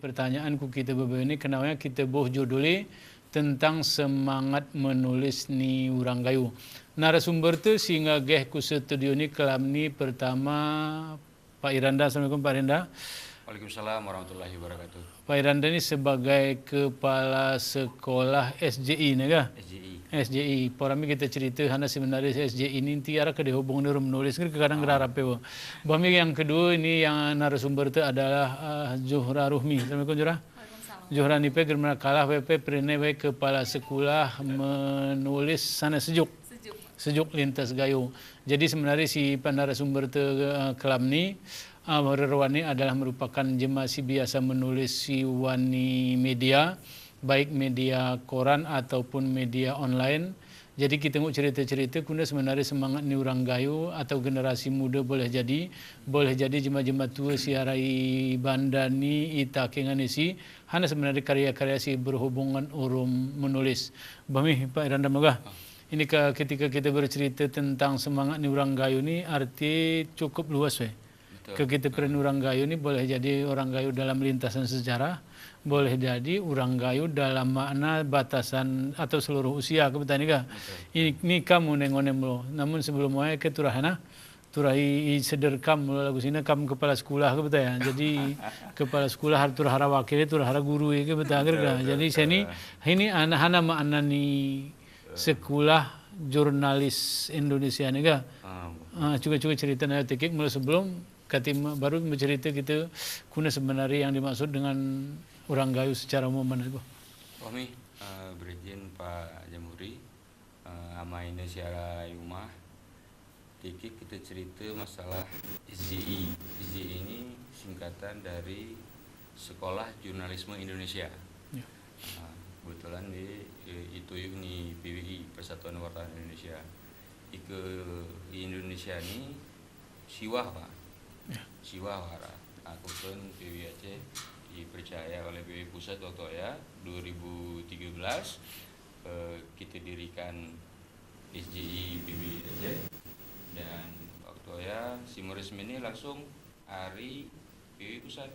pertanyaan ku kita berdua ini kenapa kita boh judulnya tentang semangat menulis ni urang gayu. Narasumber tu sehingga geh ku studio ni kelam ni pertama Pak Iranda. Assalamualaikum Pak Iranda. Waalaikumsalam warahmatullahi wabarakatuh. Pak Iranda ni sebagai kepala sekolah SJI ni kah? SJI. Porami kita cerita hana sebenarnya SJI ini tiara ke dihubung dengan menulis ke kadang gerarap pe. Bami yang kedua ini yang narasumber itu adalah Zuhra Ruhmi. Assalamualaikum Zuhra. Zuhra ni pe germana kalah pe pernah kepala sekolah menulis sana sejuk lintas gayo. Jadi sebenarnya si narasumber itu kelam ni Rerwani adalah merupakan jemaah si biasa menulis si wani media, baik media koran ataupun media online. Jadi kita tengok cerita-cerita kuna sebenarnya semangat ni orang gayo atau generasi muda boleh jadi jemaah-jemaah tua si harai banda ni ita kengan si hana sebenarnya karya-karya si berhubungan urung menulis. Bami Pak Iranda Megah. Ini ketika kita bercerita tentang semangat ni orang gayo ni arti cukup luas kita pernah orang gayo ni boleh jadi orang gayo dalam lintasan sejarah, boleh jadi orang gayo dalam makna batasan atau seluruh usia kebetulan kah. Ini kamu nengonem lo. Namun sebelum mulai ke turahana, turai sederkam lo lagu sini kamu kepala sekolah kebetulan ya. Jadi kepala sekolah harus turahara wakil, turahara guru kebetulan kah. Jadi sini ini anak-anak makna ni sekolah jurnalis Indonesia ni kah. Juga cerita nanti mulai sebelum Katim baru bercerita kita kuna sebenarnya yang dimaksud dengan orang gayo secara umum mana itu. Kami berizin Pak Jamhuri, ama Indonesia Yuma. Dikit kita cerita masalah SJI. SJI ini singkatan dari Sekolah Jurnalisme Indonesia. Ya. Kebetulan itu ni PWI Persatuan Wartawan Indonesia. Indonesia ni siwah Pak. Siwa Wara. Aku pun PWI Aceh dipercaya oleh PWI Pusat waktu ya 2013 kita dirikan SJI PWI Aceh dan waktu ya si resmi ini langsung hari PWI Pusat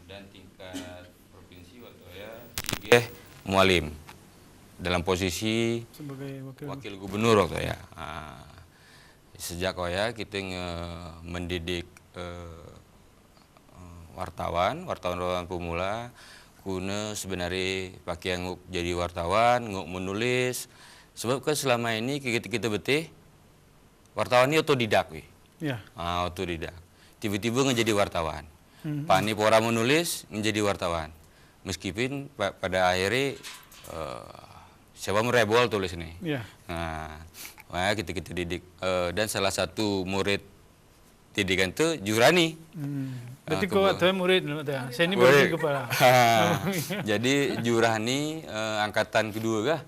dan tingkat provinsi waktu ya Mualim dalam posisi sebagai wakil gubernur waktu ya. Sejak kita mendidik wartawan pemula, kuna sebenarnya pakai nguk jadi wartawan, nguk menulis. Sebab kan selama ini kita betih wartawan ini otodidak Ya. Otodidak. Tiba-tiba menjadi wartawan. Pani pora menulis menjadi wartawan. Meskipun pada akhirnya siapa merebol tulis ini. Ya. Kita didik dan salah satu murid didikan itu Jurani. Berarti kau waktu murid, saya ini baru kepala. Jadi Jurani angkatan kedua kah?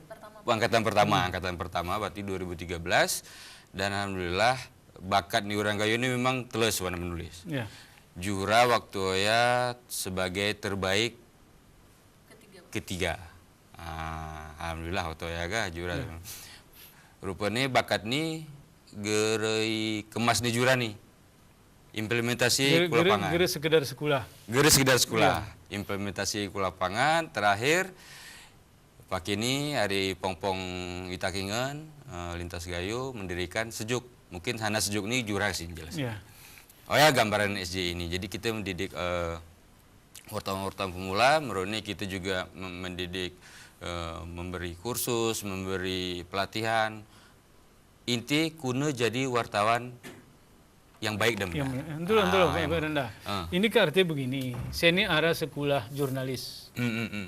Angkatan pertama berarti 2013 dan alhamdulillah bakat ni orang gayo ni memang terus warna menulis. Ya. Jura waktu ya sebagai terbaik ketiga. Alhamdulillah waktu ya kah Jura. Ya. Rupanya bakat ni gerai kemas ni Jura ni. Implementasi ke lapangan. Gere sekedar sekolah. Ya. Implementasi ke lapangan terakhir Pak ini hari Pongpong Itakingan lintas gayo mendirikan Sejuk. Mungkin hana Sejuk ni Jura sih jelas. Ya. Gambaran SJ ini. Jadi kita mendidik wartawan-wartawan pemula, meroni kita juga mendidik memberi kursus, memberi pelatihan. Inti kuna jadi wartawan yang baik dan benar. Ini ke artinya begini, saya ini arah sekolah jurnalis.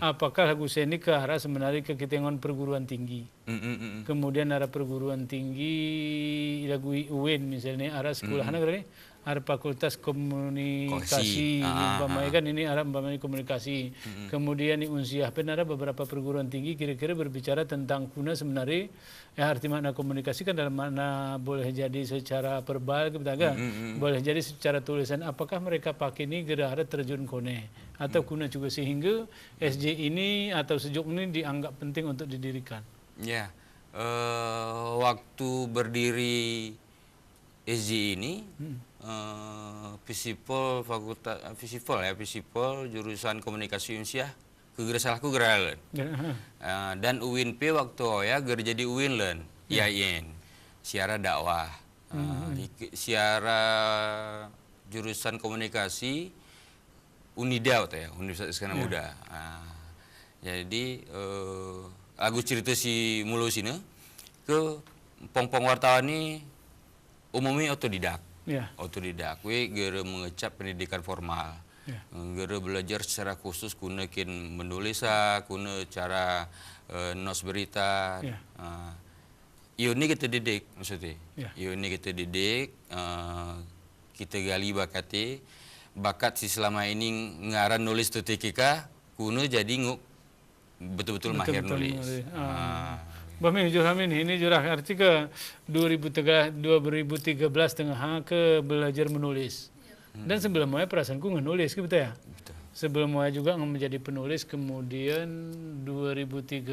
Apakah lagu saya ini ke arah sebenarnya ke ketengan perguruan tinggi. Kemudian arah perguruan tinggi lagu UIN misalnya arah sekolah negara ada fakultas komunikasi, kan ini arah komunikasi. Kemudian di Unsiah pun ada beberapa perguruan tinggi kira-kira berbicara tentang kuna sebenarnya arti makna komunikasi kan dalam makna boleh jadi secara verbal boleh jadi secara tulisan. Apakah mereka pakai ini gerahara terjun kone atau kuna juga sehingga SJ ini atau Sejuk ini dianggap penting untuk didirikan? Ya, waktu berdiri SJI ini Visipol Fakultas Visipol jurusan Komunikasi Unsiah kegersalahku geralen. Dan UIN P waktu ya jadi UIN len IAIN siara dakwah. Siara jurusan komunikasi Unida ya Universitas Iskandar Muda. Jadi lagu cerita si mulus ini ke pong-pong wartawan ini umumnya otodidak. Otodidak, we gara mengecap pendidikan formal. Gara belajar secara khusus kuna menulis, kuna cara nos berita. Ini kita didik maksudnya. Ini kita didik, kita gali bakat si selama ini ngaran nulis tutikika, kuna jadi betul-betul mahir nulis. Bami Johamin ini jurah arti ke 2013 tengah ke belajar menulis. Dan sebelumnya perasaanku ngenulis gitu ya. Betul. Sebelumnya juga menjadi penulis, kemudian 2013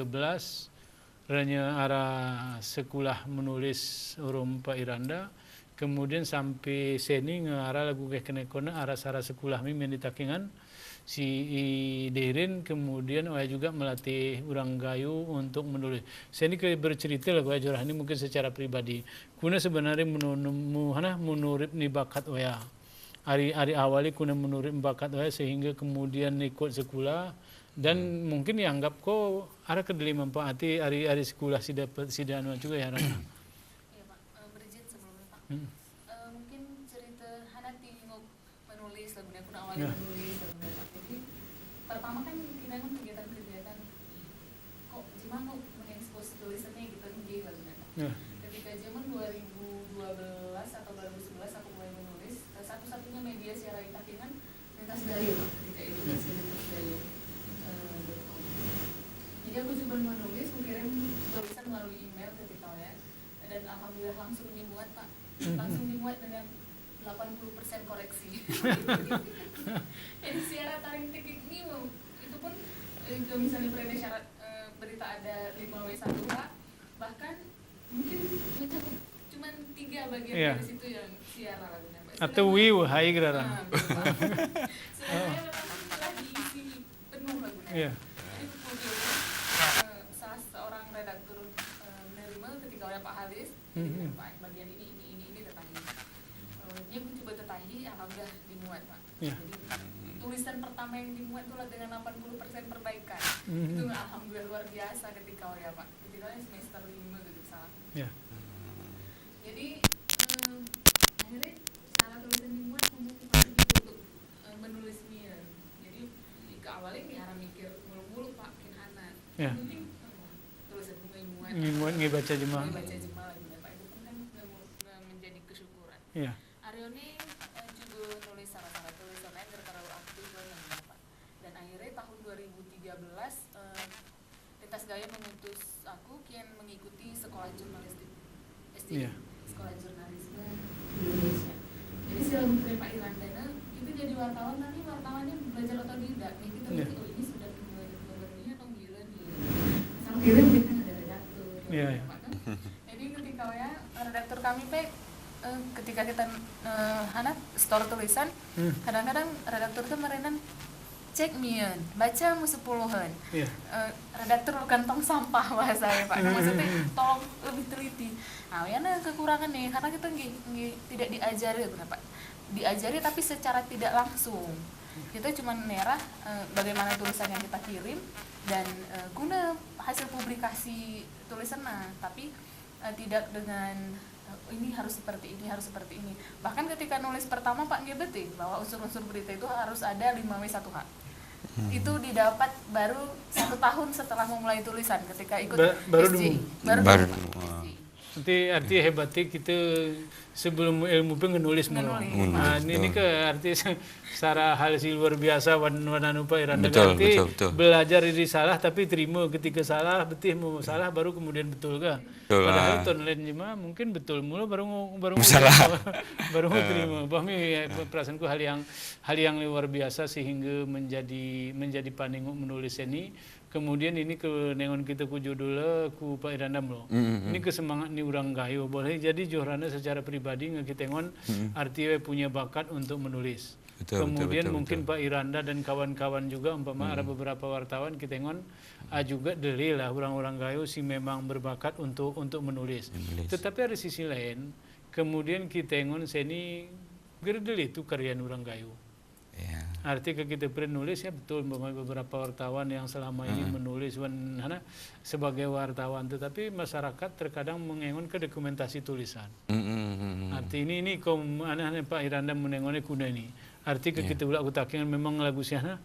ranya arah sekolah menulis urum Pak Iranda, kemudian sampai seni ngarah lagu kenekona arah sarah sekolah mimin di Takingan si Derin, kemudian saya juga melatih orang Gayo untuk menulis. Saya ini bercerita lah Jorah ini mungkin secara pribadi. Kuna sebenarnya menurut ni bakat saya. Hari awalnya kuna menurut bakat saya sehingga kemudian ikut sekolah dan mungkin dianggap kok ada kedeli manfaati hari sekolah si dapat si dana juga ya. Iya Pak, berizin sebelumnya Pak. Mungkin cerita Hanati menulis lagunya kuna awalnya menulis. Pertama kan kita kan kegiatan-kegiatan kok gimana mengekspos tulisannya gitu kan ketika zaman 2012 atau 2011 aku mulai menulis, satu-satunya media secara Takingan Lintas Gayo ketika itu masih Lintas Gayo. Jadi aku coba menulis, mengirim tulisan melalui email ketika ya, dan alhamdulillah langsung dimuat Pak, langsung dimuat dengan 80% koreksi. Jadi siaran taring teknik ini itu pun kalau misalnya pada syarat berita ada 5W1H, bahkan mungkin cuma 3 bagian dari situ yang siaran lagunya. Atau wiu hai gerara. Sebenarnya memang telah diisi penuh lagunya. Jadi kemudian salah seorang redaktur menerima ketika oleh Pak Halis, Pak bagian ini tetahi. Dia mencoba tetahi, alhamdulillah dimuat Pak. Jadi tulisan pertama yang dimuat itu dengan 80% perbaikan. Itu alhamdulillah luar biasa ketika ya Pak. Ketika semester 5 gitu salah. Jadi akhirnya salah tulisan dimuat memotivasi untuk menulisnya. Jadi ke awalnya arah mikir mulu-mulu Pak kinhana. Penting tulisan dimuat. Dimuat ngebaca jemaah. Ngebaca jemaah Pak itu pun kan menjadi kesyukuran. Arione juga nulis salah-salah tulisannya terlalu aktif banget Pak. Dan akhirnya tahun 2013 Lintas Gayo mengutus aku kian mengikuti sekolah jurnalistik SJI, sekolah jurnalisme Indonesia. Jadi sebelum terima Pak Irandana itu jadi wartawan, tapi wartawannya belajar otodidak. Nih kita lihat ini sudah berbunyi atau gila nih. Sama kirim kita ada redaktur. Jadi ketika ya redaktur kami ketika kita store tulisan, kadang-kadang redaktur itu merenan cek mian, baca mu 10-an. Redaktur bukan tong sampah bahasanya Pak. Maksudnya tolong lebih teliti. Nah, ya kekurangan nih karena kita tidak diajari Pak. Diajari tapi secara tidak langsung. Kita cuma merah bagaimana tulisan yang kita kirim dan guna hasil publikasi tulisan tapi tidak dengan ini harus seperti ini. Bahkan ketika nulis pertama Pak ngebet bahwa unsur-unsur berita itu harus ada 5W1H. Itu didapat baru 1 tahun setelah memulai tulisan ketika ikut SJI. Baru. Nanti hebatnya kita sebelum ilmu pun nulis. Nah, ini ke arti secara hal sih luar biasa warna nupa Iranda betul. Belajar ini salah tapi terima ketika salah mau salah baru kemudian betul kah? Padahal tahun lain cuma mungkin betul mulu baru salah baru terima. Bahmi perasaanku hal yang luar biasa sehingga menjadi paningu menulis ini Kemudian ini ke nengon kita ku judulnya ku Pak Irandam loh. Ini kesemangat ni urang gayo. Boleh jadi Johrana secara pribadi ngekitengon artinya punya bakat untuk menulis. Kemudian mungkin Pak Iranda dan kawan-kawan juga umpama ada beberapa wartawan kitengon juga delil lah orang-orang gayo si memang berbakat untuk menulis. Tetapi ada sisi lain, kemudian kitengon seni gerdel itu karya orang gayo. Artinya kita penulis ya betul beberapa wartawan yang selama ini menulis sebagai wartawan, tetapi masyarakat terkadang mengengon ke dokumentasi tulisan. Arti ini aneh Pak Iranda menengonnya kuda ini. Artinya kita ulah utakin memang lagu siapa?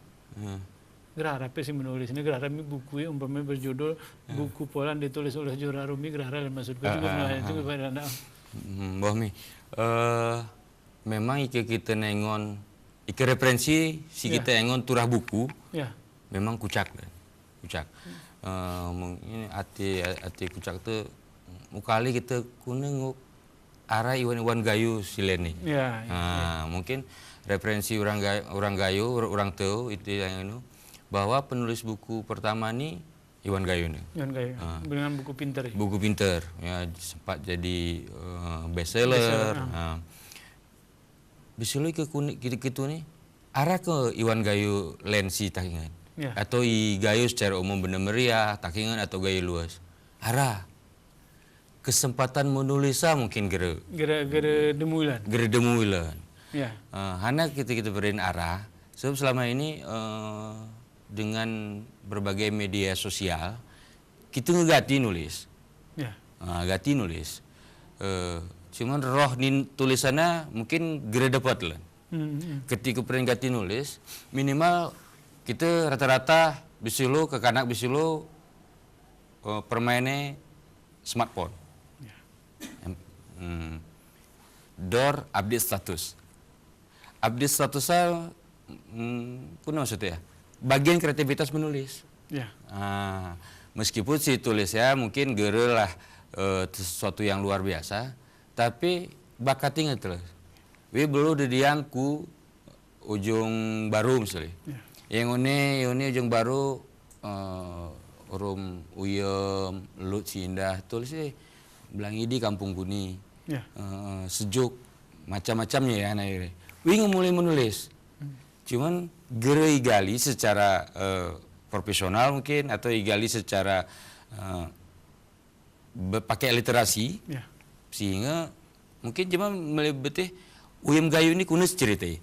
Gerahara sih menulis ini Gerahara buku umpamanya berjudul buku Polan ditulis oleh Johra Rumi Gerahara dan maksudku juga itu Pak Iranda. Bohmi, memang kita nengon referensi si kita engon turah buku, memang kucak. Mungkin ati kucak tu mukali kita kunenguk arah iwan gayu sileni. Mungkin referensi orang gayu orang tahu itu yang itu bahwa penulis buku pertama ni Iwan Gayo nih. Iwan Gayo. Dengan buku pinter. Buku pinter, ya sempat jadi bestseller. Bisului ke kunik gitu nih, arah ke Iwan Gayo lensi takingan, atau i Gayo secara umum bener meriah takingan atau Gayo luas, arah kesempatan menulisnya mungkin gere demuilan. Hana kita berin arah, sebab selama ini dengan berbagai media sosial kita ngegati nulis, gati nulis. Cuman roh nin tulisannya mungkin gede dapat lah. Ketika peringati nulis, minimal kita rata-rata bisilu ke kanak bisilu permainnya smartphone. Dor update status. Update statusnya pun maksudnya bagian kreativitas menulis. Meskipun si tulisnya mungkin gere lah sesuatu yang luar biasa. Tapi bakat ingat terus. We belum didiangku ujung baru misalnya. Yang ini ujung baru rum uyem lut sindah tulis belangi di kampung kuni. Sejuk macam-macamnya ya anak. We mulai menulis. Cuman gere igali secara profesional mungkin atau igali secara pakai literasi. Sehingga mungkin cuma melibatih uyem gayu ini kunis ceritai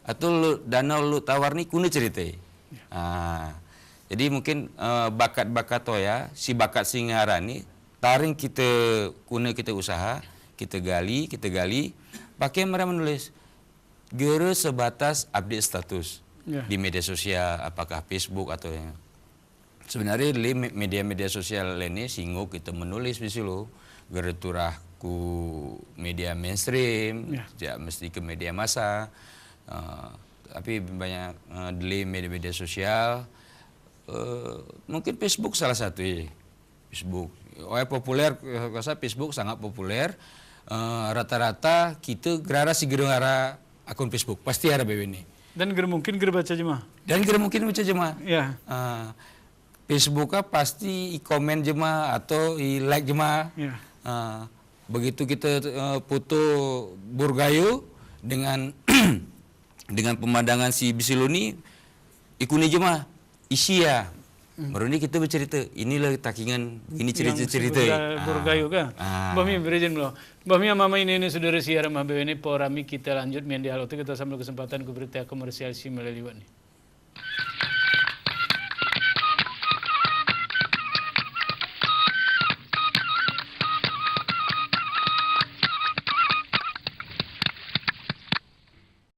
atau danau lu tawar ini kunis ceritai. Jadi mungkin bakat-bakat toya si bakat singara ini taring kita usaha kita gali pakai mereka menulis gere sebatas update status di media sosial apakah Facebook atau yang sebenarnya di media-media sosial lainnya singgung kita menulis bisilu gere turah ku media mainstream, tidak mesti ke media massa, tapi banyak di media-media sosial, mungkin Facebook salah satu ya, Facebook. Populer, rasa Facebook sangat populer. Rata-rata kita gerara si gerung arah akun Facebook, pasti ada BW ini. Dan mungkin baca jemaah. Facebooknya pasti komen jemaah atau like jemaah. Begitu kita foto Burgayo dengan dengan pemandangan si Bisiluni ikuni jemaah isi ya. Baru ini kita bercerita, inilah takingan ini cerita-cerita. Burgayo kan. Bami berizin belum. Bami mama ini saudara siaran mah ini porami kita lanjut media halo kita sambil kesempatan ke berita komersial si melalui ini.